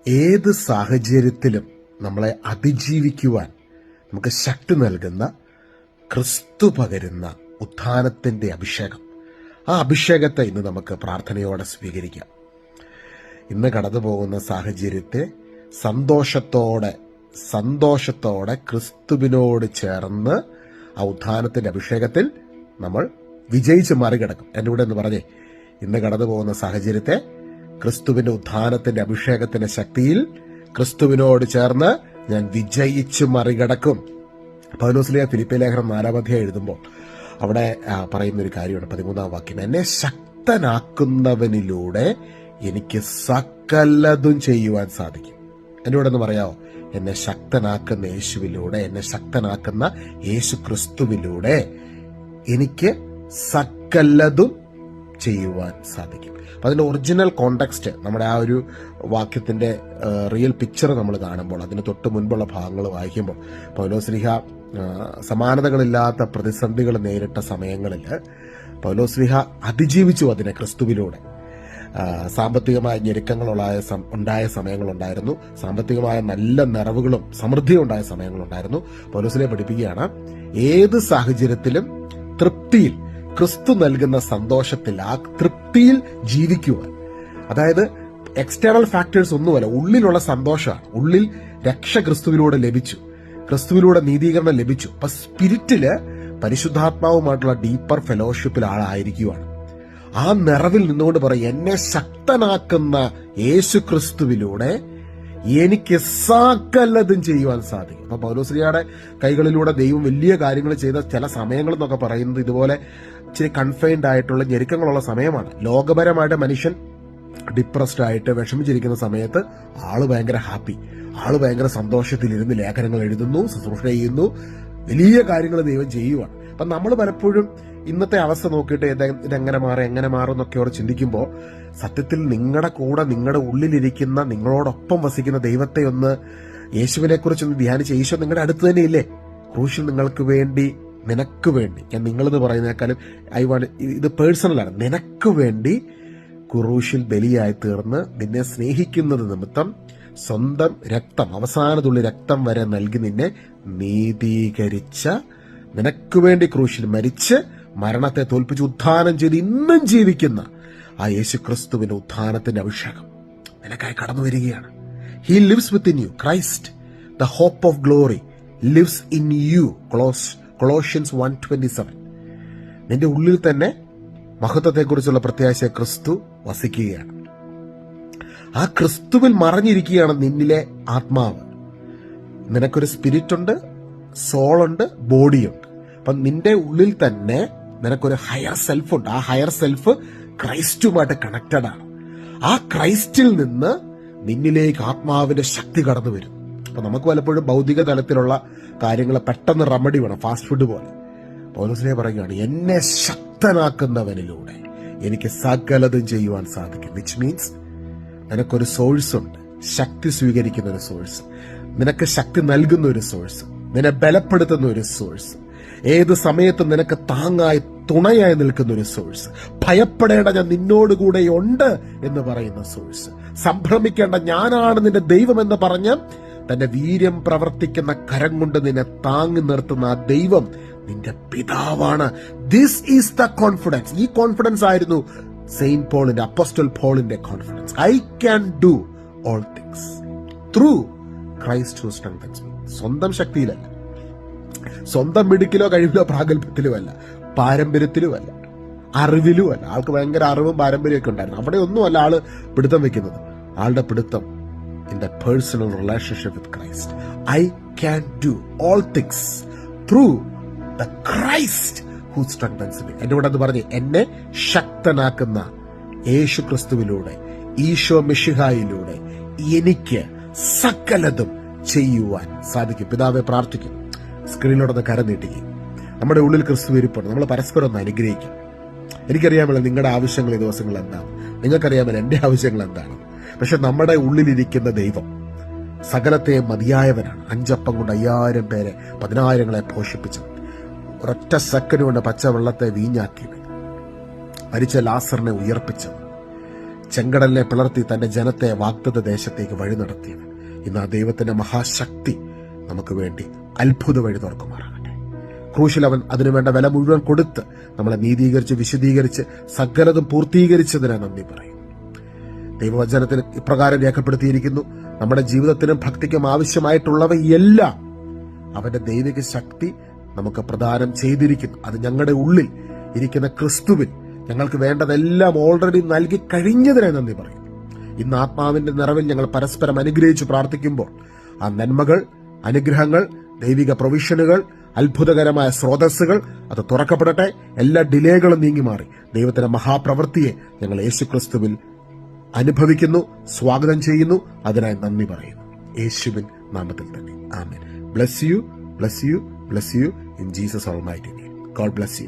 ഏത് സാഹചര്യത്തിലും നമ്മളെ അതിജീവിക്കുവാൻ നമുക്ക് ശക്തി നൽകുന്ന ക്രിസ്തു പകരുന്ന ഉത്ഥാനത്തിന്റെ അഭിഷേകം. ആ അഭിഷേകത്തെ ഇന്ന് നമുക്ക് പ്രാർത്ഥനയോടെ സ്വീകരിക്കാം. ഇന്ന് കടന്നു പോകുന്ന സാഹചര്യത്തെ സന്തോഷത്തോടെ ക്രിസ്തുവിനോട് ചേർന്ന് ആ ഉത്ഥാനത്തിന്റെ അഭിഷേകത്തിൽ നമ്മൾ വിജയിച്ച് മറികടക്കും. എൻ്റെ കൂടെ എന്ന് പറഞ്ഞേ, ഇന്ന് കടന്നു പോകുന്ന സാഹചര്യത്തെ ക്രിസ്തുവിന്റെ ഉത്ഥാനത്തിന്റെ അഭിഷേകത്തിന്റെ ശക്തിയിൽ ക്രിസ്തുവിനോട് ചേർന്ന് ഞാൻ വിജയിച്ച് മറികടക്കും. പൗലോസ്ലീഹ ഫിലിപ്പി ലേഖനം 4-ാം അധ്യായം എഴുതുമ്പോൾ അവിടെ പറയുന്നൊരു കാര്യമാണ് 13-ാം വാക്യം. എന്നെ ശക്തനാക്കുന്നവനിലൂടെ എനിക്ക് സകലതും ചെയ്യുവാൻ സാധിക്കും. എൻ്റെ കൂടെ ഒന്ന് പറയാമോ? എന്നെ ശക്തനാക്കുന്ന യേശുവിലൂടെ, എന്നെ ശക്തനാക്കുന്ന യേശു ക്രിസ്തുവിലൂടെ എനിക്ക് സകലതും ചെയ്യുവാൻ സാധിക്കും. അപ്പൊ അതിന്റെ ഒറിജിനൽ കോണ്ടെക്സ്റ്റ്, നമ്മുടെ ആ ഒരു വാക്യത്തിന്റെ റിയൽ പിക്ചർ നമ്മൾ കാണുമ്പോൾ, അതിന് തൊട്ട് മുൻപുള്ള ഭാഗങ്ങൾ വായിക്കുമ്പോൾ, പൗലോസ്ലീഹ സമാനതകളില്ലാത്ത പ്രതിസന്ധികൾ നേരിട്ട സമയങ്ങളിൽ പൗലോസ്ലീഹ അതിജീവിച്ചു അതിനെ ക്രിസ്തുവിലൂടെ. സാമ്പത്തികമായ ഞെരുക്കങ്ങൾ ഉണ്ടായ സമയങ്ങളുണ്ടായിരുന്നു, സാമ്പത്തികമായ നല്ല നിറവുകളും സമൃദ്ധിയും ഉണ്ടായ സമയങ്ങളുണ്ടായിരുന്നു. പൗലോസ്ലീഹ പഠിപ്പിക്കുകയാണ്, ഏത് സാഹചര്യത്തിലും തൃപ്തിയിൽ, ക്രിസ്തു നൽകുന്ന സന്തോഷത്തിൽ, ആ തൃപ്തിയിൽ ജീവിക്കുവാൻ. അതായത് എക്സ്റ്റേണൽ ഫാക്ടേഴ്സ് ഒന്നുമല്ല, ഉള്ളിലുള്ള സന്തോഷമാണ്. ഉള്ളിൽ രക്ഷ ക്രിസ്തുവിലൂടെ ലഭിച്ചു, ക്രിസ്തുവിലൂടെ നീതീകരണം ലഭിച്ചു. അപ്പൊ സ്പിരിറ്റില് പരിശുദ്ധാത്മാവുമായിട്ടുള്ള ഡീപ്പർ ഫെലോഷിപ്പിൽ ആളായിരിക്കുവാണ്. ആ നിറവിൽ നിന്നുകൊണ്ട് പറയും, എന്നെ ശക്തനാക്കുന്ന യേശു ക്രിസ്തുവിലൂടെ എനിക്ക് സകലതും ചെയ്യുവാൻ സാധിക്കും. അപ്പൊ പൗലോസ്ലീഹയുടെ കൈകളിലൂടെ ദൈവം വലിയ കാര്യങ്ങൾ ചെയ്ത ചില സമയങ്ങൾ എന്നൊക്കെ പറയുന്നത് ഇതുപോലെ ഇച്ചിരി കൺഫൈൻഡ് ആയിട്ടുള്ള ഞെരുക്കങ്ങളുള്ള സമയമാണ്. ലോകപരമായിട്ട് മനുഷ്യൻ ഡിപ്രസ്ഡ് ആയിട്ട് വിഷമിച്ചിരിക്കുന്ന സമയത്ത് ആള് ഭയങ്കര ഹാപ്പി, ആള് ഭയങ്കര സന്തോഷത്തിലിരുന്ന് ലേഖനങ്ങൾ എഴുതുന്നു, ശുശ്രൂഷ ചെയ്യുന്നു, വലിയ കാര്യങ്ങൾ ദൈവം ചെയ്യുവാണ്. അപ്പൊ നമ്മൾ പലപ്പോഴും ഇന്നത്തെ അവസ്ഥ നോക്കിയിട്ട് ഇതെങ്ങനെ മാറും എന്നൊക്കെ ഓർ ചിന്തിക്കുമ്പോൾ, സത്യത്തിൽ നിങ്ങളുടെ കൂടെ, നിങ്ങളുടെ ഉള്ളിലിരിക്കുന്ന, നിങ്ങളോടൊപ്പം വസിക്കുന്ന ദൈവത്തെ ഒന്ന്, യേശുവിനെ കുറിച്ചൊന്ന് ധ്യാനിച്ച്, യേശു നിങ്ങളുടെ അടുത്ത് തന്നെ ഇല്ലേ? ക്രൂശിൽ നിങ്ങൾക്ക് വേണ്ടി, നിനക്ക് വേണ്ടി, ഞാൻ നിങ്ങളെന്ന് പറയുന്നേക്കാളും ഇത് പേഴ്സണലാണ്, നിനക്ക് വേണ്ടി ക്രൂശിൽ ബലിയായി തീർന്ന് നിന്നെ സ്നേഹിക്കുന്നത് നിമിത്തം സ്വന്തം രക്തം, അവസാനത്തുള്ളി രക്തം വരെ നൽകി നിന്നെ നീതീകരിച്ച, നിനക്ക് വേണ്ടി ക്രൂശിൽ മരിച്ച് മരണത്തെ തോൽപ്പിച്ച് ഉത്ഥാനം ചെയ്ത് ഇന്നും ജീവിക്കുന്ന ആ യേശു ക്രിസ്തുവിന്റെ ഉത്ഥാനത്തിന്റെ അഭിഷേകം നിനക്കായി കടന്നു വരികയാണ്. He lives within you. Christ the hope of glory lives in you. Colossians 1:27. നിന്റെ ഉള്ളിൽ തന്നെ മഹത്വത്തെക്കുറിച്ചുള്ള പ്രത്യാശ ക്രിസ്തു വസിക്കുകയാണ്. ആ ക്രിസ്തുവിൽ മറഞ്ഞിരിക്കുകയാണ് നിന്നിലെ ആത്മാവ്. നിനക്കൊരു സ്പിരിറ്റ് ഉണ്ട്, സോളുണ്ട്, ബോഡിയുണ്ട്. അപ്പൊ നിന്റെ ഉള്ളിൽ തന്നെ നിനക്കൊരു ഹയർ സെൽഫ് ഉണ്ട്. ആ ഹയർ സെൽഫ് ക്രൈസ്റ്റുമായിട്ട് കണക്റ്റഡ് ആണ്. ആ ക്രൈസ്റ്റിൽ നിന്ന് നിന്നിലേക്ക് ആത്മാവിന്റെ ശക്തി കടന്നു വരും. അപ്പൊ നമുക്ക് പലപ്പോഴും ഭൗതിക തലത്തിലുള്ള കാര്യങ്ങൾ പെട്ടെന്ന് റെമഡി വേണം, ഫാസ്റ്റ് ഫുഡ് പോലെ. പൗലോസ്ലീഹ പറയുകയാണ്, എന്നെ ശക്തനാക്കുന്നവനിലൂടെ എനിക്ക് സകലതും ചെയ്യുവാൻ സാധിക്കും. വിച്ച് മീൻസ് നിനക്കൊരു സോഴ്സ് ഉണ്ട്, ശക്തി സ്വീകരിക്കുന്ന ഒരു സോഴ്സ്, നിനക്ക് ശക്തി നൽകുന്ന ഒരു സോഴ്സ്, നിന്നെ ബലപ്പെടുത്തുന്ന ഒരു സോഴ്സ്, ഏത് സമയത്തും നിനക്ക് താങ്ങായി തുണയായി നിൽക്കുന്ന ഒരു സോഴ്സ്, ഭയപ്പെടേണ്ട ഞാൻ നിന്നോടുകൂടെ ഉണ്ട് എന്ന് പറയുന്ന സോഴ്സ്, സംഭ്രമിക്കേണ്ട ഞാനാണ് നിന്റെ ദൈവം എന്ന് പറഞ്ഞ് തന്റെ വീര്യം പ്രവർത്തിക്കുന്ന കരം കൊണ്ട് നിന്നെ താങ്ങി നിർത്തുന്ന ആ ദൈവം നിന്റെ പിതാവാണ്. This is the confidence. ഈ കോൺഫിഡൻസ് ആയിരുന്നു സെയിന്റ് പോളിന്റെ, അപ്പോസ്റ്റൽ പോളിന്റെ confidence. I can do all things through Christ who strengthens me. സ്വന്തം ശക്തിയിലല്ല, സ്വന്തം മിടുക്കിലോ കഴിവിലോ പ്രാഗൽഭ്യത്തിലുമല്ല, പാരമ്പര്യത്തിലുമല്ല, അറിവിലുമല്ല. ആൾക്ക് ഭയങ്കര അറിവും പാരമ്പര്യമൊക്കെ ഉണ്ടായിരുന്നു. അവിടെ ഒന്നുമല്ല ആള് പിടുത്തം വെക്കുന്നത്. ആളുടെ പിടുത്തം in the personal relationship with Christ. I can do all things through the Christ who strengthens me. എന്റെ കൂടെ അത് പറഞ്ഞ്, എന്നെ ശക്തനാക്കുന്ന യേശു ക്രിസ്തുവിലൂടെ, ഈശോ മിശിഹായിലൂടെ എനിക്ക് സകലതും ചെയ്യുവാൻ സാധിക്കും. പിതാവെ, പ്രാർത്ഥിക്കും, സ്ക്രീനിലോടൊന്ന് കരം നീട്ടുകയും നമ്മുടെ ഉള്ളിൽ ക്രിസ്തു ഇരിപ്പുണ്ട്. നമ്മൾ പരസ്പരം ഒന്ന് അനുഗ്രഹിക്കും. എനിക്കറിയാമല്ലോ നിങ്ങളുടെ ആവശ്യങ്ങൾ ഈ ദിവസങ്ങൾ എന്താണ്, നിങ്ങൾക്കറിയാമല്ലോ എന്റെ ആവശ്യങ്ങൾ എന്താണ്. പക്ഷെ നമ്മുടെ ഉള്ളിലിരിക്കുന്ന ദൈവം സകലത്തെ മതിയായവനാണ്. 5 അപ്പം കൊണ്ട് 5000 പേരെ, 10000ങ്ങളെ പോഷിപ്പിച്ചത്, ഒരൊറ്റ സെക്കൻഡ് കൊണ്ട് പച്ചവെള്ളത്തെ വീഞ്ഞാക്കിയത്, മരിച്ച ലാസറിനെ ഉയർപ്പിച്ചത്, ചെങ്കടലിനെ പിളർത്തി തന്റെ ജനത്തെ വാഗ്ദത്ത ദേശത്തേക്ക് വഴി നടത്തിയത്. ഇന്ന് ആ ദൈവത്തിന്റെ മഹാശക്തി നമുക്ക് വേണ്ടി അത്ഭുത വഴി തുറക്കുമാറാകട്ടെ. ക്രൂശിൽ അവൻ അതിനുവേണ്ട വില മുഴുവൻ കൊടുത്ത് നമ്മളെ നീതീകരിച്ച് വിശദീകരിച്ച് സകലതും പൂർത്തീകരിച്ചതിനെ നന്ദി പറയും. ദൈവവചനത്തിൽ ഇപ്രകാരം രേഖപ്പെടുത്തിയിരിക്കുന്നു, നമ്മുടെ ജീവിതത്തിനും ഭക്തിക്കും ആവശ്യമായിട്ടുള്ളവയെല്ലാം അവന്റെ ദൈവിക ശക്തി നമുക്ക് പ്രദാനം ചെയ്തിരിക്കുന്നു. അത് ഞങ്ങളുടെ ഉള്ളിൽ ഇരിക്കുന്ന ക്രിസ്തുവിൽ ഞങ്ങൾക്ക് വേണ്ടതെല്ലാം ഓൾറെഡി നൽകി കഴിഞ്ഞതിനെ നന്ദി പറയും. ഇന്ന് ആത്മാവിന്റെ നിറവിൽ ഞങ്ങൾ പരസ്പരം അനുഗ്രഹിച്ച് പ്രാർത്ഥിക്കുമ്പോൾ ആ നന്മകൾ, അനുഗ്രഹങ്ങൾ, ദൈവിക പ്രൊവിഷനുകൾ, അത്ഭുതകരമായ സ്രോതസ്സുകൾ അത് തുറക്കപ്പെടട്ടെ. എല്ലാ ഡിലേകളും നീങ്ങി മാറി ദൈവത്തിന്റെ മഹാപ്രവൃത്തിയെ ഞങ്ങൾ യേശുക്രിസ്തുവിൽ അനുഭവിക്കുന്നു, സ്വാഗതം ചെയ്യുന്നു. അതിനായി നന്ദി പറയുന്നു യേശുവിൻ നാമത്തിൽ തന്നെ. ആമേൻ. Bless you, bless you, bless you in Jesus almighty name. God bless U.